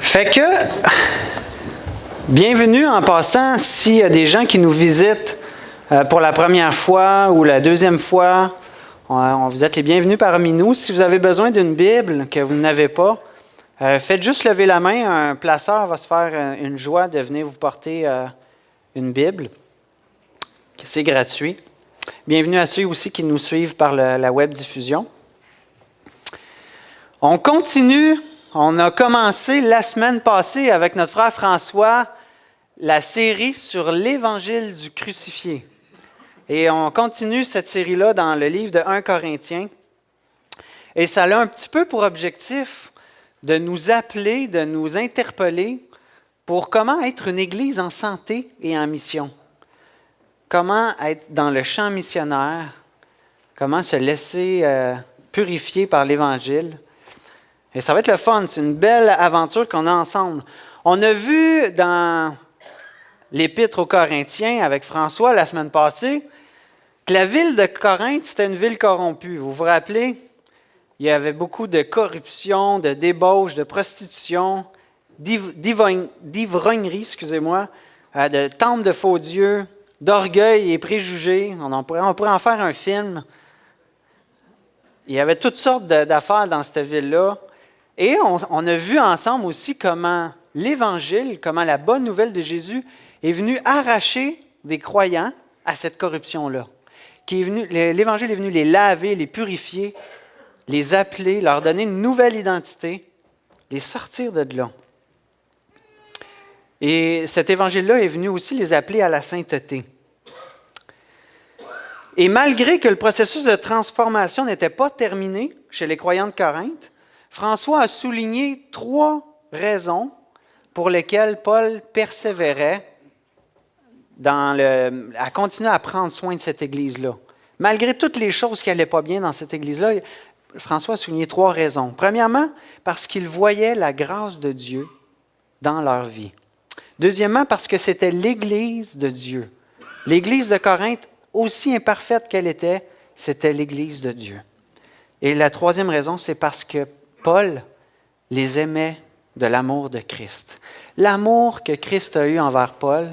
Fait que, bienvenue en passant, s'il y a des gens qui nous visitent pour la première fois ou la deuxième fois, vous êtes les bienvenus parmi nous. Si vous avez besoin d'une Bible que vous n'avez pas, faites juste lever la main. Un placeur va se faire une joie de venir vous porter une Bible. C'est gratuit. Bienvenue à ceux aussi qui nous suivent par la web diffusion. On continue. On a commencé la semaine passée avec notre frère François la série sur l'Évangile du crucifié. Et on continue cette série-là dans le livre de 1 Corinthiens. Et ça a un petit peu pour objectif de nous appeler, de nous interpeller pour comment être une Église en santé et en mission. Comment être dans le champ missionnaire, comment se laisser purifier par l'Évangile. Et ça va être le fun, c'est une belle aventure qu'on a ensemble. On a vu dans l'Épître aux Corinthiens avec François la semaine passée que la ville de Corinthe, c'était une ville corrompue. Vous vous rappelez? Il y avait beaucoup de corruption, de débauche, de prostitution, d'ivrognerie, de temples de faux dieux, d'orgueil et préjugés. On pourrait en faire un film. Il y avait toutes sortes d'affaires dans cette ville-là. Et on a vu ensemble aussi comment l'Évangile, comment la bonne nouvelle de Jésus est venue arracher des croyants à cette corruption-là. L'Évangile est venu les laver, les purifier, les appeler, leur donner une nouvelle identité, les sortir de là. Et cet Évangile-là est venu aussi les appeler à la sainteté. Et malgré que le processus de transformation n'était pas terminé chez les croyants de Corinthe, François a souligné 3 raisons pour lesquelles Paul persévérait à continuer à prendre soin de cette Église-là. Malgré toutes les choses qui n'allaient pas bien dans cette Église-là, François a souligné 3 raisons. Premièrement, parce qu'il voyait la grâce de Dieu dans leur vie. Deuxièmement, parce que c'était l'Église de Dieu. L'Église de Corinthe, aussi imparfaite qu'elle était, c'était l'Église de Dieu. Et la troisième raison, c'est parce que Paul les aimait de l'amour de Christ. L'amour que Christ a eu envers Paul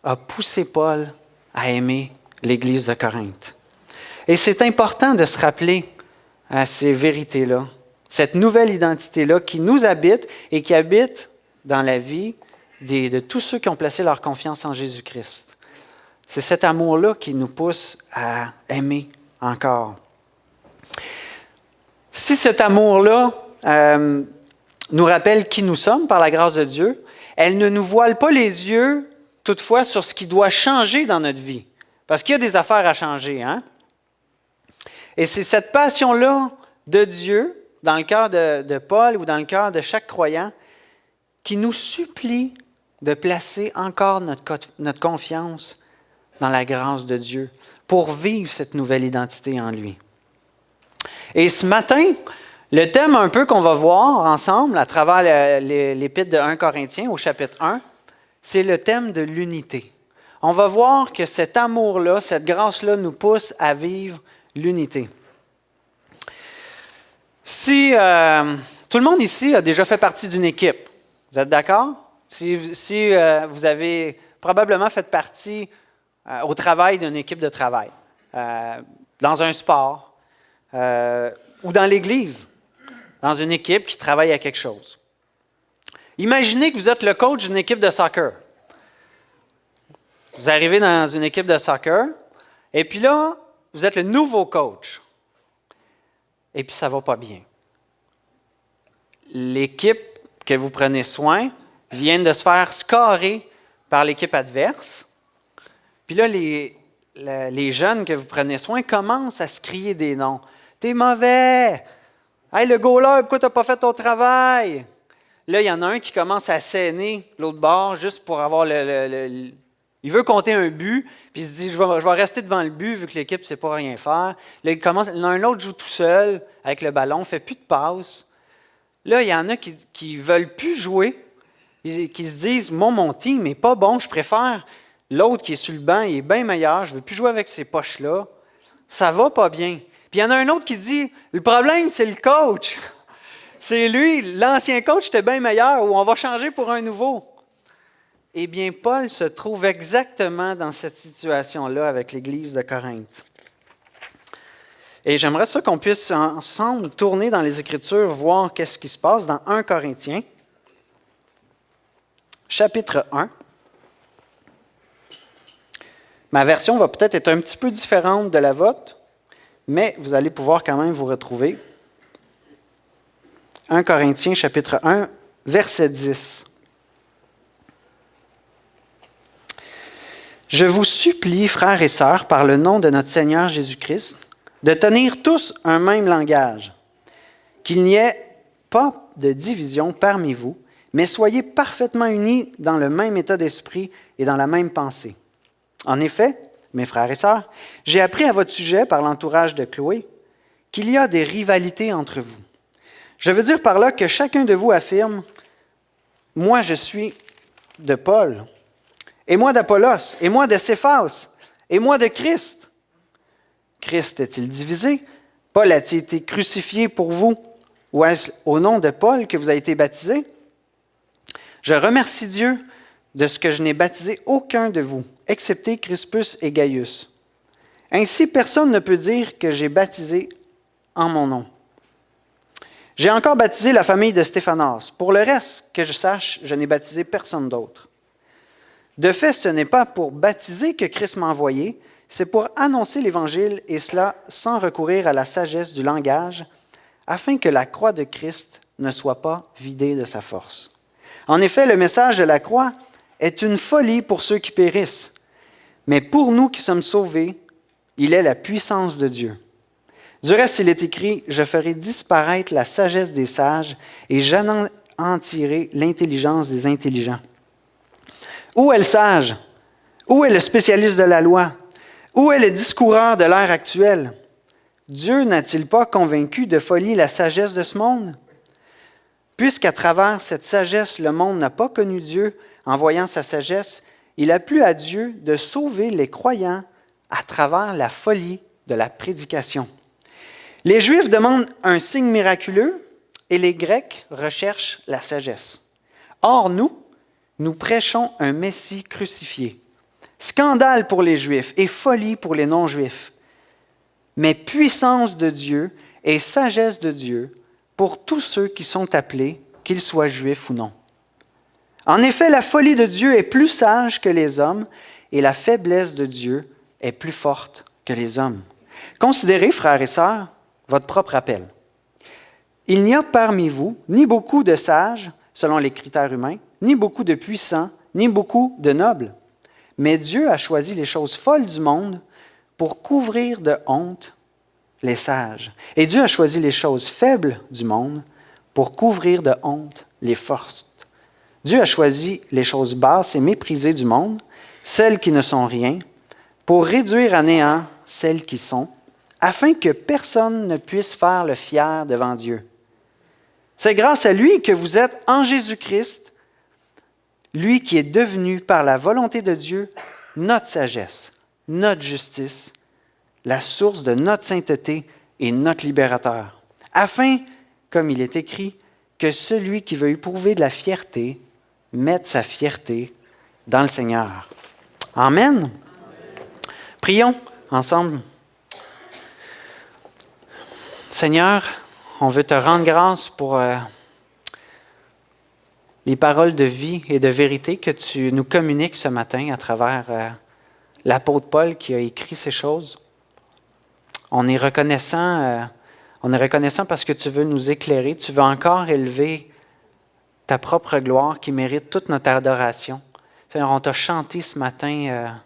a poussé Paul à aimer l'Église de Corinthe. Et c'est important de se rappeler à ces vérités-là, cette nouvelle identité-là qui nous habite et qui habite dans la vie de tous ceux qui ont placé leur confiance en Jésus-Christ. C'est cet amour-là qui nous pousse à aimer encore. Si cet amour-là nous rappelle qui nous sommes par la grâce de Dieu, elle ne nous voile pas les yeux, toutefois, sur ce qui doit changer dans notre vie. Parce qu'il y a des affaires à changer, hein? Et c'est cette passion-là de Dieu, dans le cœur de Paul ou dans le cœur de chaque croyant, qui nous supplie de placer encore notre confiance dans la grâce de Dieu pour vivre cette nouvelle identité en lui. Et ce matin, le thème un peu qu'on va voir ensemble à travers l'Épître de 1 Corinthiens au chapitre 1, c'est le thème de l'unité. On va voir que cet amour-là, cette grâce-là nous pousse à vivre l'unité. Si tout le monde ici a déjà fait partie d'une équipe, vous êtes d'accord? Si vous avez probablement fait partie au travail d'une équipe de travail, dans un sport ou dans l'Église, dans une équipe qui travaille à quelque chose. Imaginez que vous êtes le coach d'une équipe de soccer. Vous arrivez dans une équipe de soccer, et puis là, vous êtes le nouveau coach. Et puis ça ne va pas bien. L'équipe que vous prenez soin vient de se faire scorer par l'équipe adverse. Puis là, les jeunes que vous prenez soin commencent à se crier des noms. « T'es mauvais! Hey, le goaler, pourquoi t'as pas fait ton travail? » Là, il y en a un qui commence à saigner l'autre bord juste pour avoir il veut compter un but, puis il se dit, je vais rester devant le but vu que l'équipe ne sait pas rien faire. Là, un autre joue tout seul avec le ballon, ne fait plus de passes. Là, il y en a qui ne veulent plus jouer, qui se disent, mon team n'est pas bon, je préfère l'autre qui est sur le banc, il est bien meilleur, je ne veux plus jouer avec ces poches-là. Ça ne va pas bien. Puis il y en a un autre qui dit, le problème, c'est le coach. C'est lui, l'ancien coach était bien meilleur ou on va changer pour un nouveau. Eh bien, Paul se trouve exactement dans cette situation-là avec l'Église de Corinthe. Et j'aimerais ça qu'on puisse ensemble tourner dans les Écritures, voir qu'est-ce qui se passe dans 1 Corinthiens, chapitre 1. Ma version va peut-être être un petit peu différente de la vôtre, mais vous allez pouvoir quand même vous retrouver. 1 Corinthiens, chapitre 1, verset 10. « Je vous supplie, frères et sœurs, par le nom de notre Seigneur Jésus-Christ, de tenir tous un même langage, qu'il n'y ait pas de division parmi vous, mais soyez parfaitement unis dans le même état d'esprit et dans la même pensée. En effet, mes frères et sœurs, j'ai appris à votre sujet par l'entourage de Chloé qu'il y a des rivalités entre vous. Je veux dire par là que chacun de vous affirme « Moi, je suis de Paul, et moi d'Apollos, et moi de Céphas, et moi de Christ. Christ est-il divisé? Paul a-t-il été crucifié pour vous? Ou est-ce au nom de Paul que vous avez été baptisé? Je remercie Dieu de ce que je n'ai baptisé aucun de vous, excepté Crispus et Gaius. Ainsi, personne ne peut dire que j'ai baptisé en mon nom. J'ai encore baptisé la famille de Stéphanas. Pour le reste, que je sache, je n'ai baptisé personne d'autre. De fait, ce n'est pas pour baptiser que Christ m'a envoyé, c'est pour annoncer l'Évangile, et cela sans recourir à la sagesse du langage, afin que la croix de Christ ne soit pas vidée de sa force. En effet, le message de la croix est une folie pour ceux qui périssent, mais pour nous qui sommes sauvés, il est la puissance de Dieu. Du reste, il est écrit « Je ferai disparaître la sagesse des sages, et j'anéantirai l'intelligence des intelligents. » Où est le sage? Où est le spécialiste de la loi? Où est le discoureur de l'ère actuelle? Dieu n'a-t-il pas convaincu de folie la sagesse de ce monde? Puisqu'à travers cette sagesse, le monde n'a pas connu Dieu, en voyant sa sagesse, il a plu à Dieu de sauver les croyants à travers la folie de la prédication. Les Juifs demandent un signe miraculeux et les Grecs recherchent la sagesse. Or, nous prêchons un Messie crucifié. Scandale pour les Juifs et folie pour les non-Juifs, mais puissance de Dieu et sagesse de Dieu pour tous ceux qui sont appelés, qu'ils soient juifs ou non. En effet, la folie de Dieu est plus sage que les hommes et la faiblesse de Dieu est plus forte que les hommes. Considérez, frères et sœurs, votre propre appel. Il n'y a parmi vous ni beaucoup de sages, selon les critères humains, ni beaucoup de puissants, ni beaucoup de nobles. Mais Dieu a choisi les choses folles du monde pour couvrir de honte les sages. Et Dieu a choisi les choses faibles du monde pour couvrir de honte les fortes. Dieu a choisi les choses basses et méprisées du monde, celles qui ne sont rien, pour réduire à néant celles qui sont, afin que personne ne puisse faire le fier devant Dieu. C'est grâce à lui que vous êtes en Jésus-Christ, lui qui est devenu par la volonté de Dieu notre sagesse, notre justice, la source de notre sainteté et notre libérateur, afin, comme il est écrit, que celui qui veut éprouver de la fierté mette sa fierté dans le Seigneur. Amen. Prions ensemble. Seigneur, on veut te rendre grâce pour les paroles de vie et de vérité que tu nous communiques ce matin à travers l'apôtre Paul qui a écrit ces choses. On est reconnaissant parce que tu veux nous éclairer, tu veux encore élever ta propre gloire qui mérite toute notre adoration. Seigneur, on t'a chanté ce matin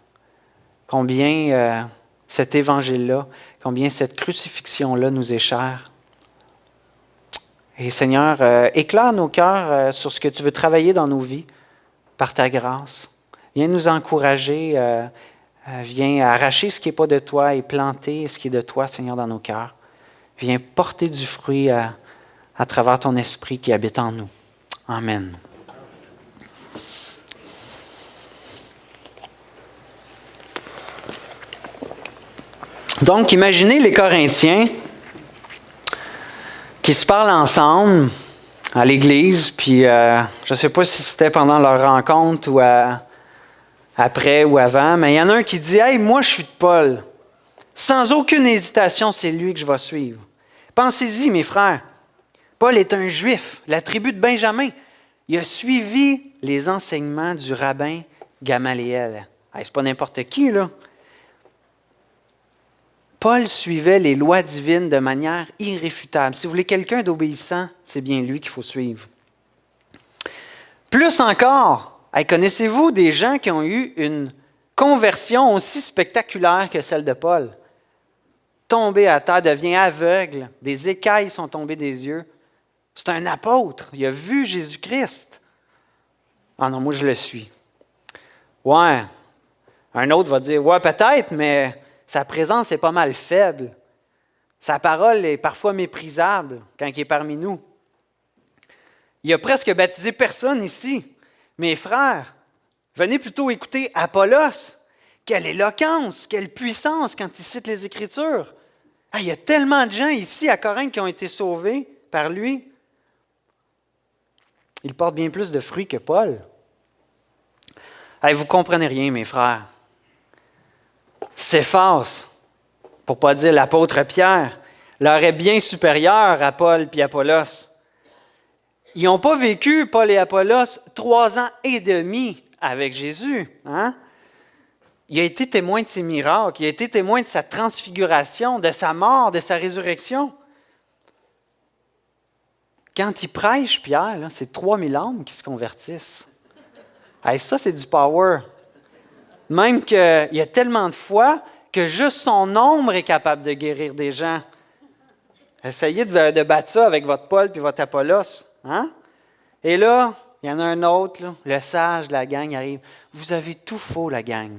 combien cet évangile-là, combien cette crucifixion-là nous est chère. Et Seigneur, éclaire nos cœurs sur ce que tu veux travailler dans nos vies par ta grâce. Viens nous encourager, viens arracher ce qui n'est pas de toi et planter ce qui est de toi, Seigneur, dans nos cœurs. Viens porter du fruit à travers ton esprit qui habite en nous. Amen. Donc, imaginez les Corinthiens qui se parlent ensemble à l'église, puis je ne sais pas si c'était pendant leur rencontre ou après ou avant, mais il y en a un qui dit « Hey, moi je suis de Paul. Sans aucune hésitation, c'est lui que je vais suivre. » Pensez-y, mes frères. Paul est un Juif, la tribu de Benjamin. Il a suivi les enseignements du rabbin Gamaliel. Hey, c'est pas n'importe qui, là. Paul suivait les lois divines de manière irréfutable. Si vous voulez quelqu'un d'obéissant, c'est bien lui qu'il faut suivre. Plus encore, hey, connaissez-vous des gens qui ont eu une conversion aussi spectaculaire que celle de Paul? Tombé à terre, devient aveugle, des écailles sont tombées des yeux. C'est un apôtre, il a vu Jésus-Christ. Ah non, moi je le suis. Ouais, un autre va dire, ouais peut-être, mais sa présence est pas mal faible. Sa parole est parfois méprisable quand il est parmi nous. Il a presque baptisé personne ici. Mes frères, venez plutôt écouter Apollos. Quelle éloquence, quelle puissance quand il cite les Écritures. Ah, il y a tellement de gens ici à Corinthe qui ont été sauvés par lui. Il porte bien plus de fruits que Paul. Hey, vous ne comprenez rien, mes frères. Céphas, pour ne pas dire l'apôtre Pierre, leur est bien supérieur à Paul et Apollos. Ils n'ont pas vécu, Paul et Apollos, 3 ans et demi avec Jésus. Hein? Il a été témoin de ses miracles, il a été témoin de sa transfiguration, de sa mort, de sa résurrection. Quand il prêche, Pierre, là, c'est 3000 âmes qui se convertissent. Hey, ça, c'est du power. Même qu'il y a tellement de foi que juste son ombre est capable de guérir des gens. Essayez de battre ça avec votre Paul et votre Apollos. Hein? Et là, il y en a un autre, là, le sage de la gang arrive. Vous avez tout faux, la gang.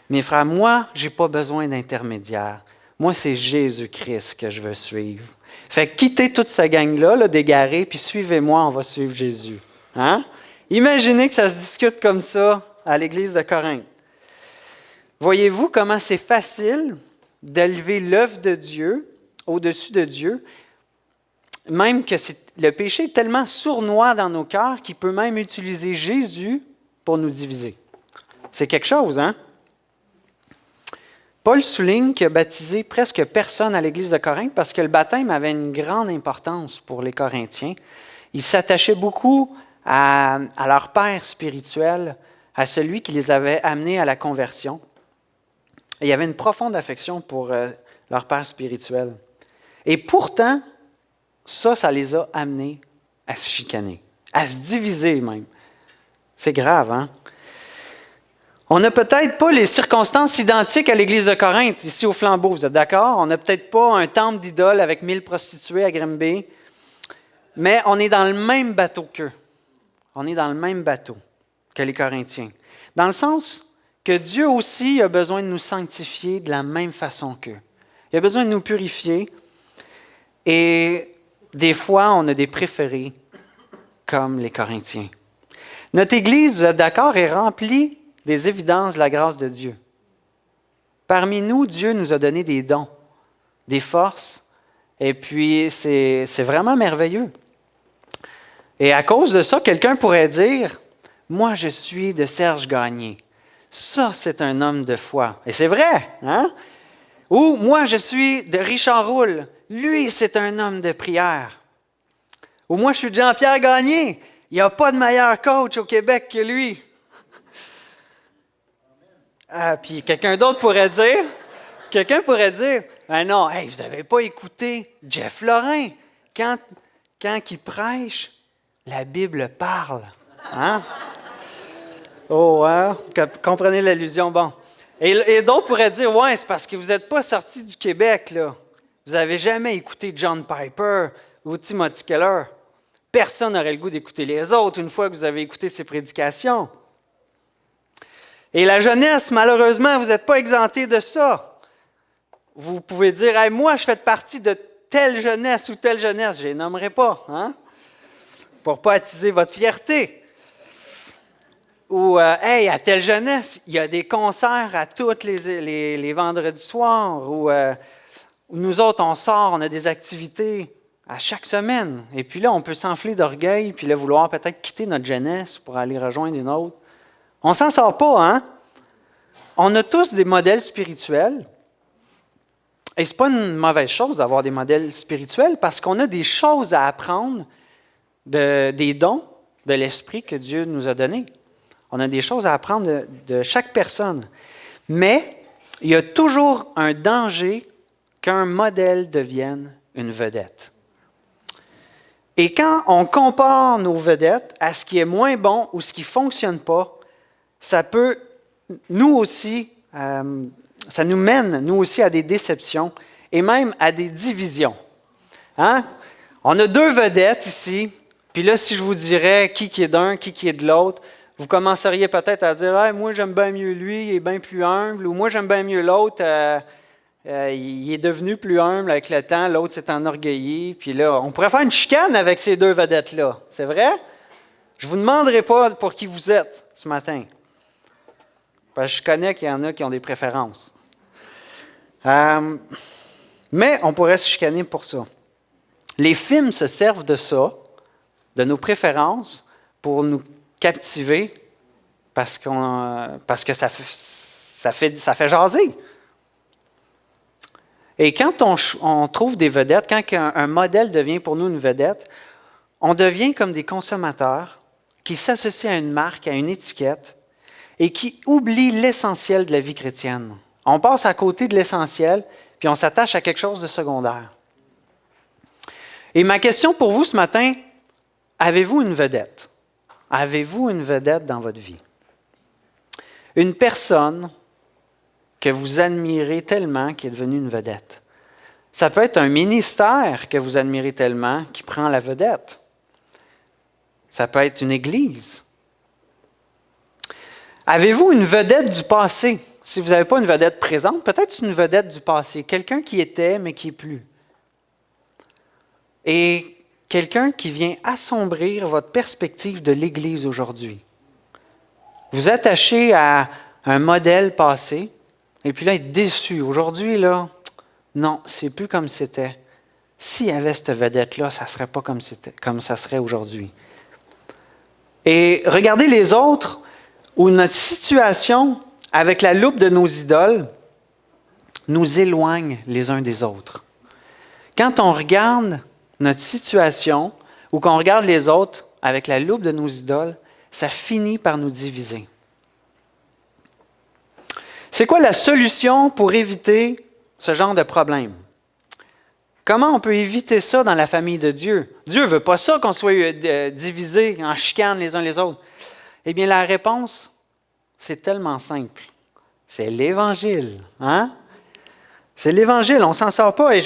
Mes frères, moi, je n'ai pas besoin d'intermédiaire. Moi, c'est Jésus-Christ que je veux suivre. Fait que quittez toute cette gang-là, là, d'égarés, puis suivez-moi, on va suivre Jésus. Hein? Imaginez que ça se discute comme ça à l'église de Corinthe. Voyez-vous comment c'est facile d'élever l'œuvre de Dieu au-dessus de Dieu, même que le péché est tellement sournois dans nos cœurs qu'il peut même utiliser Jésus pour nous diviser. C'est quelque chose, hein? Paul souligne qu'il a baptisé presque personne à l'église de Corinthe parce que le baptême avait une grande importance pour les Corinthiens. Ils s'attachaient beaucoup à leur père spirituel, à celui qui les avait amenés à la conversion. Et il y avait une profonde affection pour leur père spirituel. Et pourtant, ça les a amenés à se chicaner, à se diviser même. C'est grave, hein? On n'a peut-être pas les circonstances identiques à l'église de Corinthe, ici au Flambeau, vous êtes d'accord? On n'a peut-être pas un temple d'idoles avec 1000 prostituées à Grimby, mais on est dans le même bateau qu'eux. On est dans le même bateau que les Corinthiens. Dans le sens que Dieu aussi a besoin de nous sanctifier de la même façon qu'eux. Il a besoin de nous purifier. Et des fois, on a des préférés comme les Corinthiens. Notre Église, vous êtes d'accord, est remplie des évidences de la grâce de Dieu. Parmi nous, Dieu nous a donné des dons, des forces, et puis c'est vraiment merveilleux. Et à cause de ça, quelqu'un pourrait dire, « Moi, je suis de Serge Gagné. Ça, c'est un homme de foi. » Et c'est vrai, hein? Ou « Moi, je suis de Richard Roule. Lui, c'est un homme de prière. » Ou « Moi, je suis de Jean-Pierre Gagné. Il n'y a pas de meilleur coach au Québec que lui. » Puis quelqu'un d'autre pourrait dire, « Non, hey, vous n'avez pas écouté Jeff Lorrain. Quand il prêche, la Bible parle. » Hein? Oh, hein? Comprenez l'allusion? Bon. Et d'autres pourraient dire, « Ouais, c'est parce que vous n'êtes pas sortis du Québec, là. Vous n'avez jamais écouté John Piper ou Timothy Keller. Personne n'aurait le goût d'écouter les autres une fois que vous avez écouté ces prédications. » Et la jeunesse, malheureusement, vous n'êtes pas exemptés de ça. Vous pouvez dire, hey, « Moi, je fais partie de telle jeunesse ou telle jeunesse. » Je ne les nommerai pas, hein? Pour ne pas attiser votre fierté. Ou, hey, à telle jeunesse, il y a des concerts à tous les vendredis soirs. Ou nous autres, on sort, on a des activités. à chaque semaine. Et puis là, on peut s'enfler d'orgueil, puis là, vouloir peut-être quitter notre jeunesse pour aller rejoindre une autre. On s'en sort pas, hein? On a tous des modèles spirituels. Et ce n'est pas une mauvaise chose d'avoir des modèles spirituels parce qu'on a des choses à apprendre des dons de l'Esprit que Dieu nous a donnés. On a des choses à apprendre de chaque personne. Mais il y a toujours un danger qu'un modèle devienne une vedette. Et quand on compare nos vedettes à ce qui est moins bon ou ce qui ne fonctionne pas, ça peut, nous aussi, ça nous mène, nous aussi, à des déceptions et même à des divisions. Hein? On a deux vedettes ici, puis là, si je vous dirais qui est d'un, qui est de l'autre, vous commenceriez peut-être à dire hey, « moi, j'aime bien mieux lui, il est bien plus humble » ou « moi, j'aime bien mieux l'autre, il est devenu plus humble avec le temps, l'autre s'est enorgueilli. » Puis là, on pourrait faire une chicane avec ces deux vedettes-là. C'est vrai? Je ne vous demanderai pas pour qui vous êtes ce matin. Parce que je connais qu'il y en a qui ont des préférences. Mais on pourrait se chicaner pour ça. Les films se servent de ça, de nos préférences, pour nous captiver parce que ça fait jaser. Et quand on trouve des vedettes, quand un modèle devient pour nous une vedette, on devient comme des consommateurs qui s'associent à une marque, à une étiquette, et qui oublient l'essentiel de la vie chrétienne. On passe à côté de l'essentiel, puis on s'attache à quelque chose de secondaire. Et ma question pour vous ce matin, avez-vous une vedette? Avez-vous une vedette dans votre vie? Une personne que vous admirez tellement qui est devenue une vedette. Ça peut être un ministère que vous admirez tellement qui prend la vedette. Ça peut être une église. Avez-vous une vedette du passé? Si vous n'avez pas une vedette présente, peut-être une vedette du passé. Quelqu'un qui était, mais qui n'est plus. Et quelqu'un qui vient assombrir votre perspective de l'Église aujourd'hui. Vous attachez à un modèle passé, et puis là, être déçu. Aujourd'hui, là, non, c'est plus comme c'était. S'il y avait cette vedette-là, ça ne serait pas comme ça serait aujourd'hui. Et regardez les autres, où notre situation, avec la loupe de nos idoles, nous éloigne les uns des autres. Quand on regarde notre situation, ou qu'on regarde les autres avec la loupe de nos idoles, ça finit par nous diviser. C'est quoi la solution pour éviter ce genre de problème? Comment on peut éviter ça dans la famille de Dieu? Dieu ne veut pas ça qu'on soit divisés, en chicane les uns les autres. Eh bien, la réponse, c'est tellement simple. C'est l'Évangile. Hein? C'est l'Évangile, on ne s'en sort pas. Et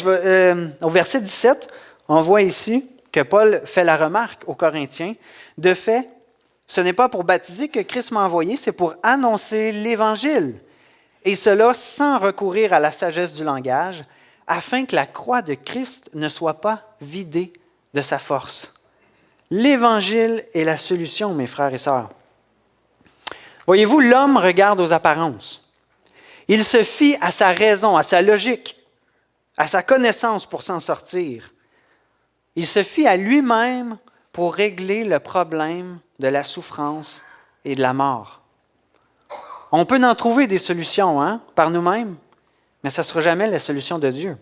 au verset 17, on voit ici que Paul fait la remarque aux Corinthiens. De fait, ce n'est pas pour baptiser que Christ m'a envoyé, c'est pour annoncer l'Évangile. Et cela sans recourir à la sagesse du langage, afin que la croix de Christ ne soit pas vidée de sa force. L'Évangile est la solution, mes frères et sœurs. Voyez-vous, l'homme regarde aux apparences. Il se fie à sa raison, à sa logique, à sa connaissance pour s'en sortir. Il se fie à lui-même pour régler le problème de la souffrance et de la mort. On peut en trouver des solutions par nous-mêmes, mais ce ne sera jamais la solution de Dieu.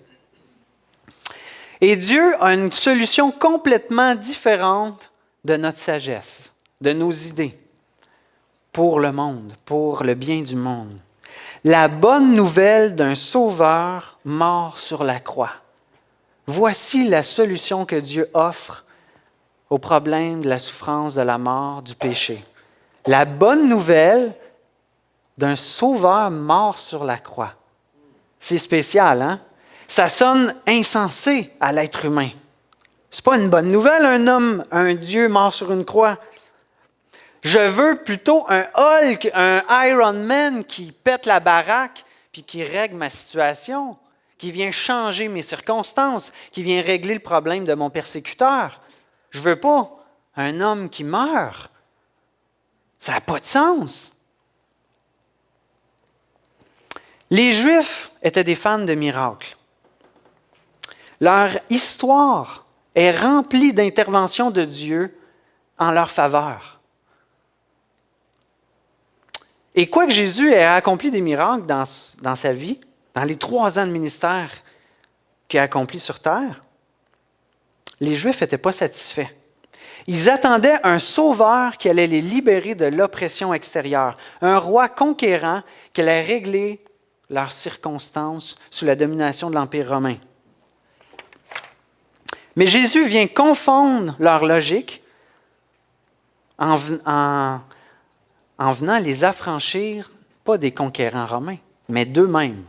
Et Dieu a une solution complètement différente de notre sagesse, de nos idées, pour le monde, pour le bien du monde. La bonne nouvelle d'un sauveur mort sur la croix. Voici la solution que Dieu offre au problème de la souffrance, de la mort, du péché. La bonne nouvelle d'un sauveur mort sur la croix. C'est spécial, hein? Ça sonne insensé à l'être humain. C'est pas une bonne nouvelle, un Dieu mort sur une croix. Je veux plutôt un Hulk, un Iron Man qui pète la baraque puis qui règle ma situation, qui vient changer mes circonstances, qui vient régler le problème de mon persécuteur. Je veux pas un homme qui meurt. Ça n'a pas de sens. Les Juifs étaient des fans de miracles. Leur histoire est rempli d'interventions de Dieu en leur faveur. Et quoique Jésus ait accompli des miracles dans sa vie, dans les 3 ans de ministère qu'il a accompli sur terre, les Juifs n'étaient pas satisfaits. Ils attendaient un sauveur qui allait les libérer de l'oppression extérieure, un roi conquérant qui allait régler leurs circonstances sous la domination de l'Empire romain. Mais Jésus vient confondre leur logique en venant les affranchir, pas des conquérants romains, mais d'eux-mêmes.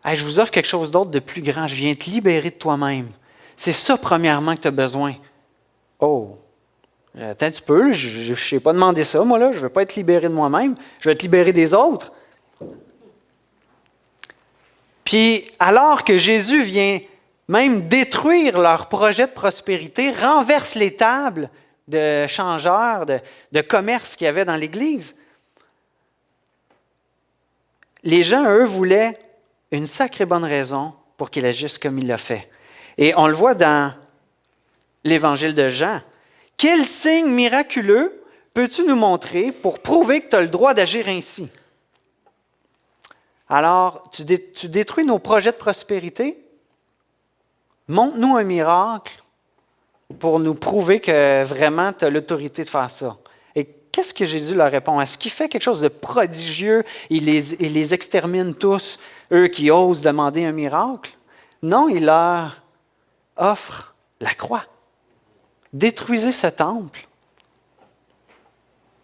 Hey, je vous offre quelque chose d'autre de plus grand, je viens te libérer de toi-même. C'est ça, premièrement, que tu as besoin. Oh, attends un petit peu, je n'ai pas demandé ça, moi, là. Je ne veux pas être libéré de moi-même, je veux être libéré des autres. Puis, alors que Jésus vient même détruire leur projet de prospérité, renverse les tables de changeurs, de commerce qu'il y avait dans l'Église, les gens, eux, voulaient une sacrée bonne raison pour qu'il agisse comme il l'a fait. Et on le voit dans l'Évangile de Jean. Quel signe miraculeux peux-tu nous montrer pour prouver que tu as le droit d'agir ainsi? Alors, tu détruis nos projets de prospérité? Montre-nous un miracle pour nous prouver que vraiment tu as l'autorité de faire ça. Et qu'est-ce que Jésus leur répond? Est-ce qu'il fait quelque chose de prodigieux? Il les extermine tous, eux qui osent demander un miracle? Non, il leur offre la croix. Détruisez ce temple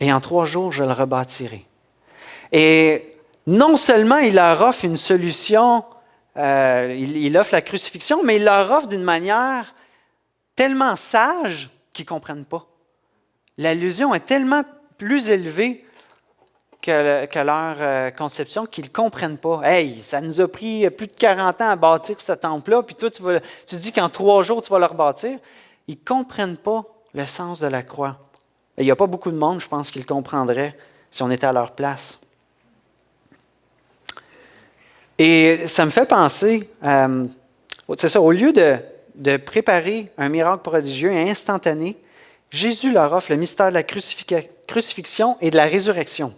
et en 3 jours, je le rebâtirai. Et non seulement il leur offre une solution, il offre la crucifixion, mais il leur offre d'une manière tellement sage qu'ils ne comprennent pas. L'allusion est tellement plus élevée que leur conception qu'ils ne comprennent pas. Hey, ça nous a pris plus de 40 ans à bâtir ce temple-là, puis toi, tu dis qu'en 3 jours, tu vas le rebâtir. Ils ne comprennent pas le sens de la croix. Et il n'y a pas beaucoup de monde, je pense, qui le comprendrait si on était à leur place. Et ça me fait penser, c'est ça, au lieu de préparer un miracle prodigieux et instantané, Jésus leur offre le mystère de la crucifixion et de la résurrection.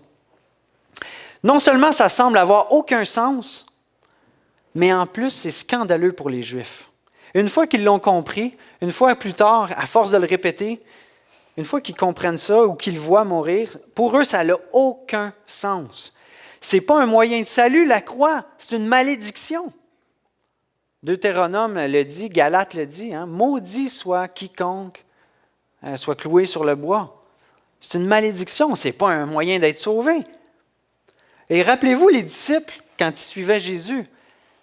Non seulement ça semble avoir aucun sens, mais en plus, c'est scandaleux pour les Juifs. Une fois qu'ils l'ont compris, une fois plus tard, à force de le répéter, une fois qu'ils comprennent ça ou qu'ils le voient mourir, pour eux, ça n'a aucun sens. Ce n'est pas un moyen de salut, la croix, c'est une malédiction. Deutéronome le dit, Galates le dit, hein, maudit soit quiconque soit cloué sur le bois. C'est une malédiction, ce n'est pas un moyen d'être sauvé. Et rappelez-vous les disciples, quand ils suivaient Jésus,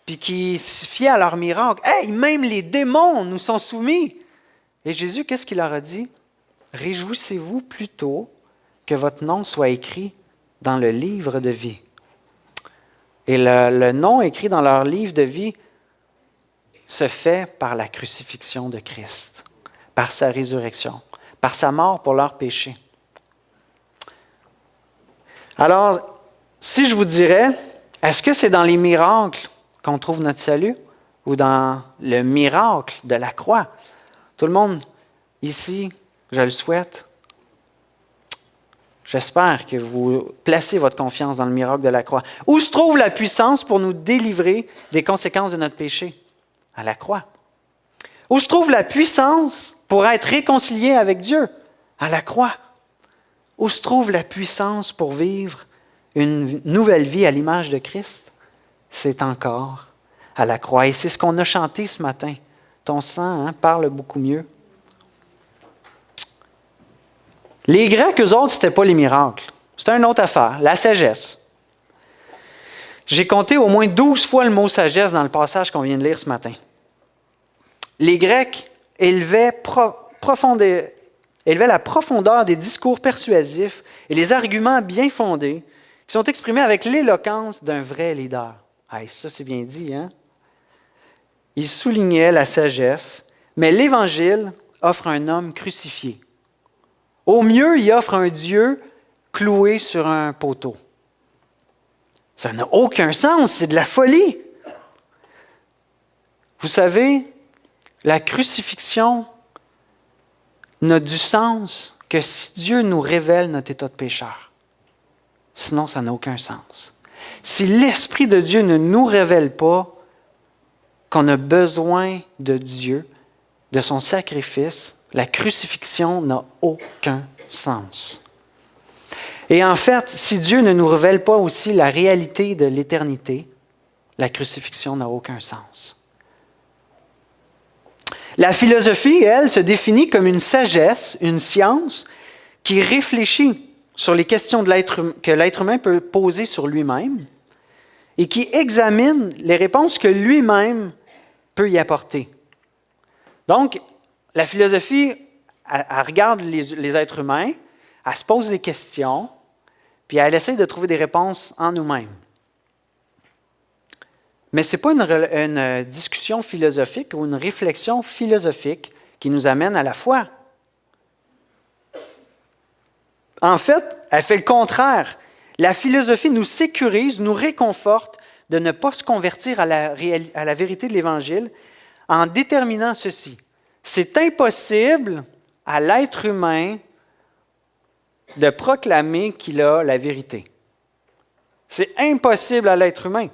puis qui se fiaient à leur miracle. Hey, même les démons nous sont soumis. Et Jésus, qu'est-ce qu'il leur a dit? Réjouissez-vous plutôt que votre nom soit écrit dans le livre de vie. Et le nom écrit dans leur livre de vie se fait par la crucifixion de Christ, par sa résurrection, par sa mort pour leurs péchés. Alors, si je vous dirais, est-ce que c'est dans les miracles qu'on trouve notre salut ou dans le miracle de la croix? Tout le monde ici, je le souhaite. J'espère que vous placez votre confiance dans le miracle de la croix. Où se trouve la puissance pour nous délivrer des conséquences de notre péché? À la croix. Où se trouve la puissance pour être réconcilié avec Dieu? À la croix. Où se trouve la puissance pour vivre une nouvelle vie à l'image de Christ? C'est encore à la croix. Et c'est ce qu'on a chanté ce matin. Ton sang parle beaucoup mieux. Les Grecs, eux autres, ce n'était pas les miracles. C'était une autre affaire, la sagesse. J'ai compté au moins 12 fois le mot sagesse dans le passage qu'on vient de lire ce matin. Les Grecs élevaient la profondeur des discours persuasifs et les arguments bien fondés qui sont exprimés avec l'éloquence d'un vrai leader. Ah, ça, c'est bien dit, hein? Ils soulignaient la sagesse, mais l'Évangile offre un homme crucifié. Au mieux, il offre un Dieu cloué sur un poteau. Ça n'a aucun sens, c'est de la folie. Vous savez, La crucifixion n'a du sens que si Dieu nous révèle notre état de pécheur. Sinon, ça n'a aucun sens. Si l'Esprit de Dieu ne nous révèle pas qu'on a besoin de Dieu, de son sacrifice, la crucifixion n'a aucun sens. Et en fait, si Dieu ne nous révèle pas aussi la réalité de l'éternité, la crucifixion n'a aucun sens. La philosophie, elle, se définit comme une sagesse, une science qui réfléchit sur les questions que l'être humain peut poser sur lui-même et qui examine les réponses que lui-même peut y apporter. Donc, la philosophie, elle regarde les êtres humains, elle se pose des questions, puis elle essaie de trouver des réponses en nous-mêmes. Mais ce n'est pas une discussion philosophique ou une réflexion philosophique qui nous amène à la foi. En fait, elle fait le contraire. La philosophie nous sécurise, nous réconforte de ne pas se convertir à la vérité de l'Évangile en déterminant ceci. C'est impossible à l'être humain de proclamer qu'il a la vérité. C'est impossible à l'être humain.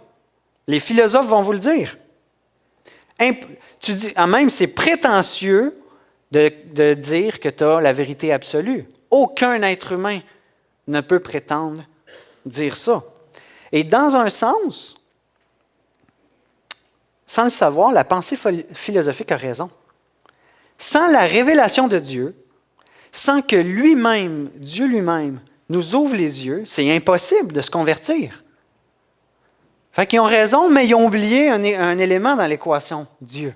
Les philosophes vont vous le dire. Tu dis, même c'est prétentieux de dire que tu as la vérité absolue. Aucun être humain ne peut prétendre dire ça. Et dans un sens, sans le savoir, la pensée philosophique a raison. Sans la révélation de Dieu, sans que lui-même, Dieu lui-même, nous ouvre les yeux, c'est impossible de se convertir. Fait qu'ils ont raison, mais ils ont oublié un élément dans l'équation, Dieu.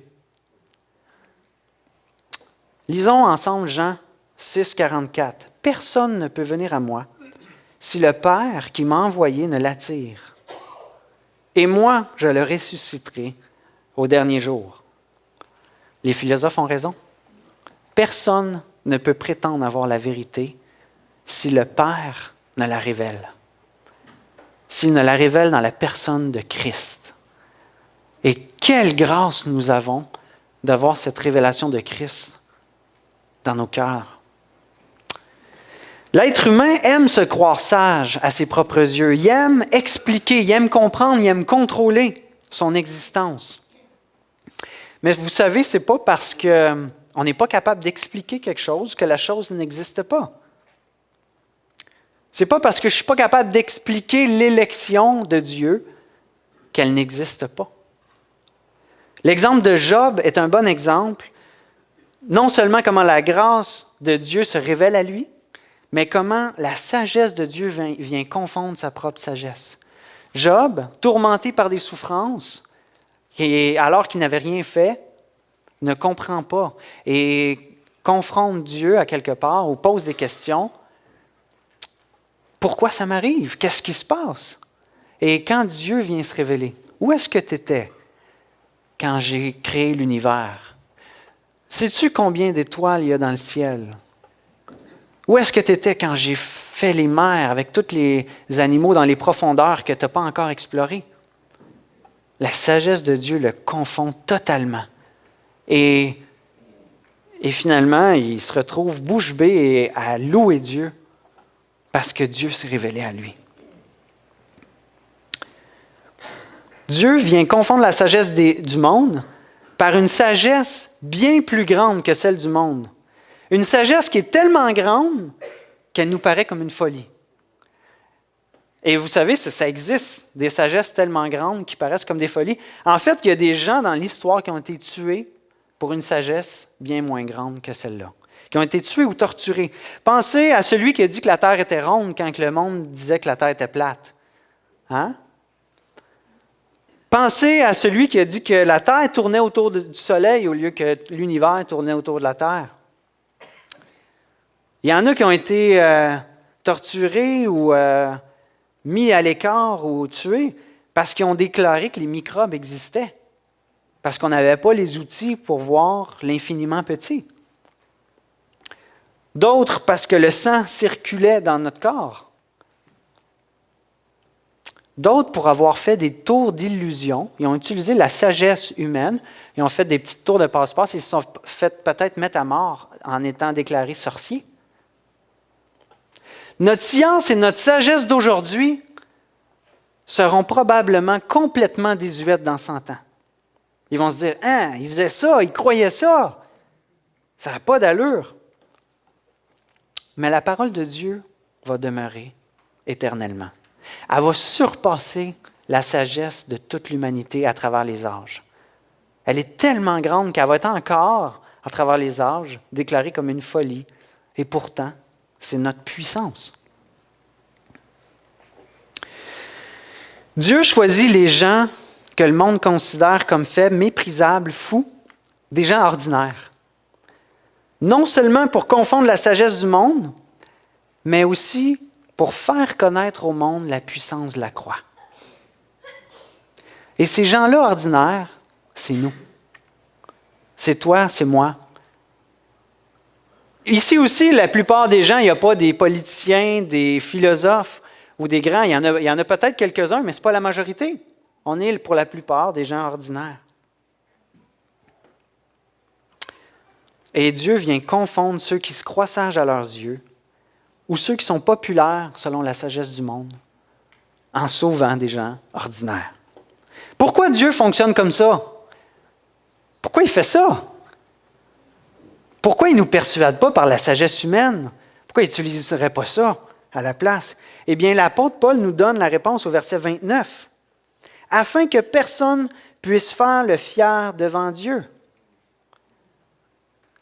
Lisons ensemble Jean 6, 44. « Personne ne peut venir à moi si le Père qui m'a envoyé ne l'attire. Et moi, je le ressusciterai au dernier jour. » Les philosophes ont raison. Personne ne peut prétendre avoir la vérité si le Père ne la révèle. S'il ne la révèle dans la personne de Christ. Et quelle grâce nous avons d'avoir cette révélation de Christ dans nos cœurs. L'être humain aime se croire sage à ses propres yeux. Il aime expliquer, il aime comprendre, il aime contrôler son existence. Mais vous savez, ce n'est pas parce qu'on n'est pas capable d'expliquer quelque chose que la chose n'existe pas. Ce n'est pas parce que je ne suis pas capable d'expliquer l'élection de Dieu qu'elle n'existe pas. L'exemple de Job est un bon exemple, non seulement comment la grâce de Dieu se révèle à lui, mais comment la sagesse de Dieu vient confondre sa propre sagesse. Job, tourmenté par des souffrances, et alors qu'il n'avait rien fait, ne comprend pas et confronte Dieu à quelque part ou pose des questions. Pourquoi ça m'arrive? Qu'est-ce qui se passe? Et quand Dieu vient se révéler, où est-ce que tu étais quand j'ai créé l'univers? Sais-tu combien d'étoiles il y a dans le ciel? Où est-ce que tu étais quand j'ai fait les mers avec tous les animaux dans les profondeurs que tu n'as pas encore explorées? La sagesse de Dieu le confond totalement. Et finalement, il se retrouve bouche bée à louer Dieu parce que Dieu s'est révélé à lui. Dieu vient confondre la sagesse du monde par une sagesse bien plus grande que celle du monde. Une sagesse qui est tellement grande qu'elle nous paraît comme une folie. Et vous savez, ça existe, des sagesses tellement grandes qui paraissent comme des folies. En fait, il y a des gens dans l'histoire qui ont été tués pour une sagesse bien moins grande que celle-là, qui ont été tués ou torturés. Pensez à celui qui a dit que la Terre était ronde quand le monde disait que la Terre était plate. Hein? Pensez à celui qui a dit que la Terre tournait autour du Soleil au lieu que l'univers tournait autour de la Terre. Il y en a qui ont été torturés ou mis à l'écart ou tués parce qu'ils ont déclaré que les microbes existaient, parce qu'on n'avait pas les outils pour voir l'infiniment petit. D'autres parce que le sang circulait dans notre corps. D'autres pour avoir fait des tours d'illusion. Ils ont utilisé la sagesse humaine. Ils ont fait des petites tours de passe-passe. Ils se sont fait peut-être mettre à mort en étant déclarés sorciers. Notre science et notre sagesse d'aujourd'hui seront probablement complètement désuètes dans 100 ans. Ils vont se dire « Hein, il faisait ça, il croyait ça. Ça n'a pas d'allure. » Mais la parole de Dieu va demeurer éternellement. Elle va surpasser la sagesse de toute l'humanité à travers les âges. Elle est tellement grande qu'elle va être encore, à travers les âges, déclarée comme une folie. Et pourtant, c'est notre puissance. Dieu choisit les gens que le monde considère comme faibles, méprisables, fous, des gens ordinaires. Non seulement pour confondre la sagesse du monde, mais aussi pour faire connaître au monde la puissance de la croix. Et ces gens-là ordinaires, c'est nous. C'est toi, c'est moi. Ici aussi, la plupart des gens, il n'y a pas des politiciens, des philosophes ou des grands. Il y en a peut-être quelques-uns, mais ce n'est pas la majorité. On est pour la plupart des gens ordinaires. Et Dieu vient confondre ceux qui se croient sages à leurs yeux ou ceux qui sont populaires selon la sagesse du monde en sauvant des gens ordinaires. Pourquoi Dieu fonctionne comme ça? Pourquoi il fait ça? Pourquoi il ne nous persuade pas par la sagesse humaine? Pourquoi il n'utiliserait pas ça à la place? Eh bien, l'apôtre Paul nous donne la réponse au verset 29. « Afin que personne puisse faire le fier devant Dieu. »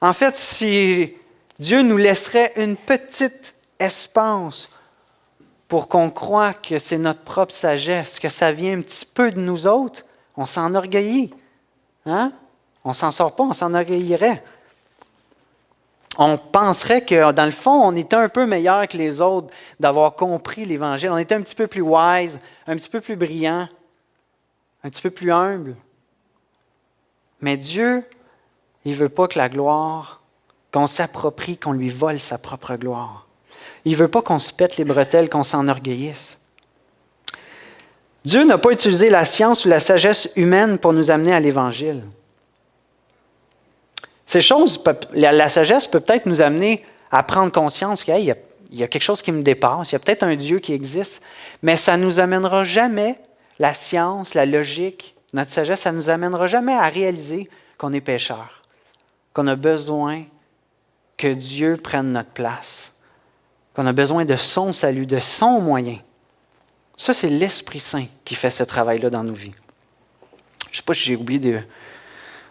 En fait, si Dieu nous laisserait une petite espace pour qu'on croie que c'est notre propre sagesse, que ça vient un petit peu de nous autres, on s'enorgueillit. Hein? On ne s'en sort pas, on s'enorgueillirait. On penserait que, dans le fond, on était un peu meilleur que les autres d'avoir compris l'Évangile. On était un petit peu plus wise, un petit peu plus brillant, un petit peu plus humble. Mais Dieu, il ne veut pas que la gloire, qu'on s'approprie, qu'on lui vole sa propre gloire. Il ne veut pas qu'on se pète les bretelles, qu'on s'enorgueillisse. Dieu n'a pas utilisé la science ou la sagesse humaine pour nous amener à l'Évangile. Ces choses, la sagesse peut peut-être nous amener à prendre conscience qu'il y a quelque chose qui me dépasse, il y a peut-être un Dieu qui existe, mais ça ne nous amènera jamais, la science, la logique, notre sagesse, ça ne nous amènera jamais à réaliser qu'on est pécheur, qu'on a besoin que Dieu prenne notre place, qu'on a besoin de son salut, de son moyen. Ça, c'est l'Esprit Saint qui fait ce travail-là dans nos vies. Je ne sais pas si j'ai oublié de...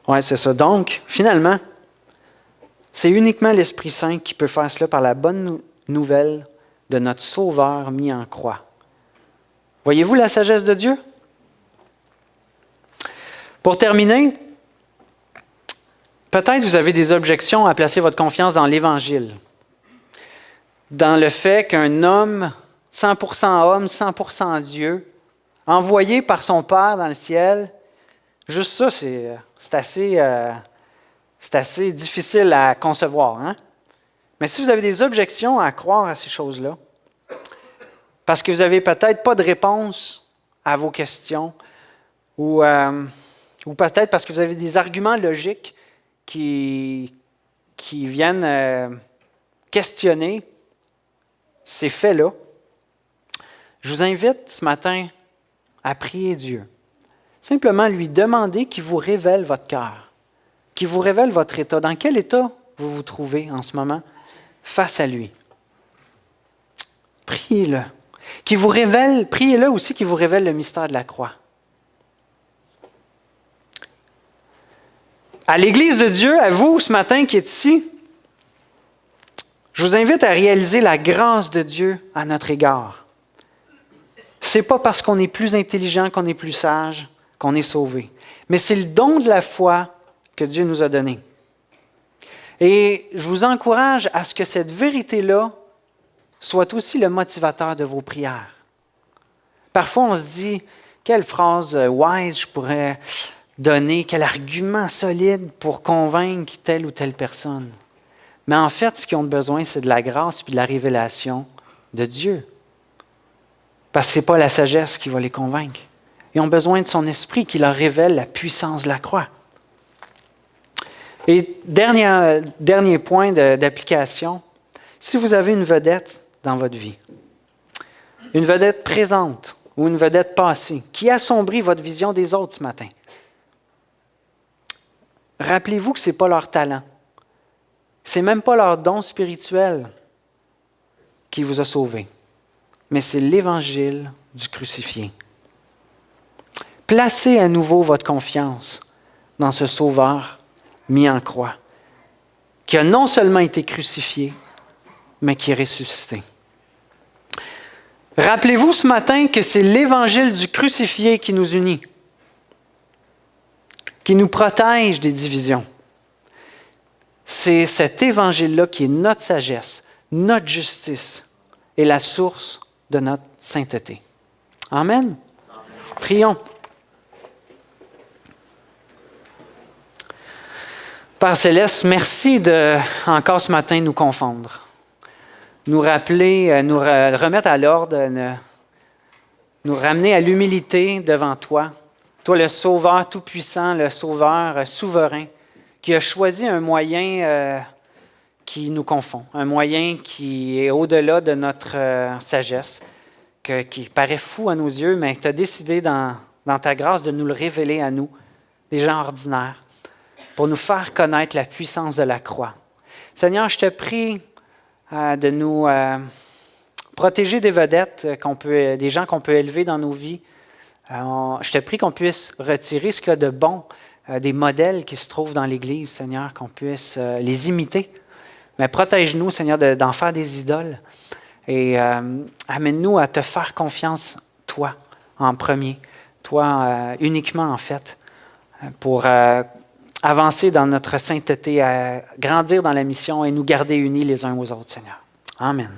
Oui, c'est ça. Donc, finalement, c'est uniquement l'Esprit Saint qui peut faire cela par la bonne nouvelle de notre Sauveur mis en croix. Voyez-vous la sagesse de Dieu? Pour terminer, peut-être vous avez des objections à placer votre confiance dans l'Évangile, dans le fait qu'un homme, 100% homme, 100% Dieu, envoyé par son Père dans le ciel, juste ça, c'est assez difficile à concevoir. Hein? Mais si vous avez des objections à croire à ces choses-là, parce que vous n'avez peut-être pas de réponse à vos questions, ou peut-être parce que vous avez des arguments logiques qui viennent questionner ces faits-là, je vous invite ce matin à prier Dieu. Simplement lui demander qu'il vous révèle votre cœur, qu'il vous révèle votre état. Dans quel état vous vous trouvez en ce moment face à lui? Priez-le. Qu'il vous révèle, priez-le aussi qu'il vous révèle le mystère de la croix. À l'Église de Dieu, à vous ce matin qui êtes ici, je vous invite à réaliser la grâce de Dieu à notre égard. Ce n'est pas parce qu'on est plus intelligent, qu'on est plus sage, qu'on est sauvé. Mais c'est le don de la foi que Dieu nous a donné. Et je vous encourage à ce que cette vérité-là soit aussi le motivateur de vos prières. Parfois, on se dit, quelle phrase wise je pourrais donner, quel argument solide pour convaincre telle ou telle personne. Mais en fait, ce qu'ils ont besoin, c'est de la grâce et de la révélation de Dieu. Parce que ce n'est pas la sagesse qui va les convaincre. Ils ont besoin de son esprit qui leur révèle la puissance de la croix. Et dernier point d'application, si vous avez une vedette dans votre vie, une vedette présente ou une vedette passée qui assombrit votre vision des autres ce matin, rappelez-vous que ce n'est pas leur talent. Ce n'est même pas leur don spirituel qui vous a sauvé, mais c'est l'Évangile du crucifié. Placez à nouveau votre confiance dans ce Sauveur mis en croix, qui a non seulement été crucifié, mais qui est ressuscité. Rappelez-vous ce matin que c'est l'Évangile du crucifié qui nous unit, qui nous protège des divisions. C'est cet Évangile-là qui est notre sagesse, notre justice et la source de notre sainteté. Amen. Prions. Père Céleste, merci de, encore ce matin, nous confondre, nous rappeler, nous remettre à l'ordre, nous ramener à l'humilité devant toi. Toi, le Sauveur tout-puissant, le Sauveur souverain, qui a choisi un moyen qui nous confond, un moyen qui est au-delà de notre sagesse, qui paraît fou à nos yeux, mais tu as décidé dans ta grâce de nous le révéler à nous, des gens ordinaires, pour nous faire connaître la puissance de la croix. Seigneur, je te prie de nous protéger des vedettes, des gens qu'on peut élever dans nos vies. Je te prie qu'on puisse retirer ce qu'il y a de bon, des modèles qui se trouvent dans l'Église, Seigneur, qu'on puisse les imiter. Mais protège-nous, Seigneur, d'en faire des idoles. Et amène-nous à te faire confiance, toi, en premier. Toi, uniquement, en fait, pour avancer dans notre sainteté, à grandir dans la mission et nous garder unis les uns aux autres, Seigneur. Amen.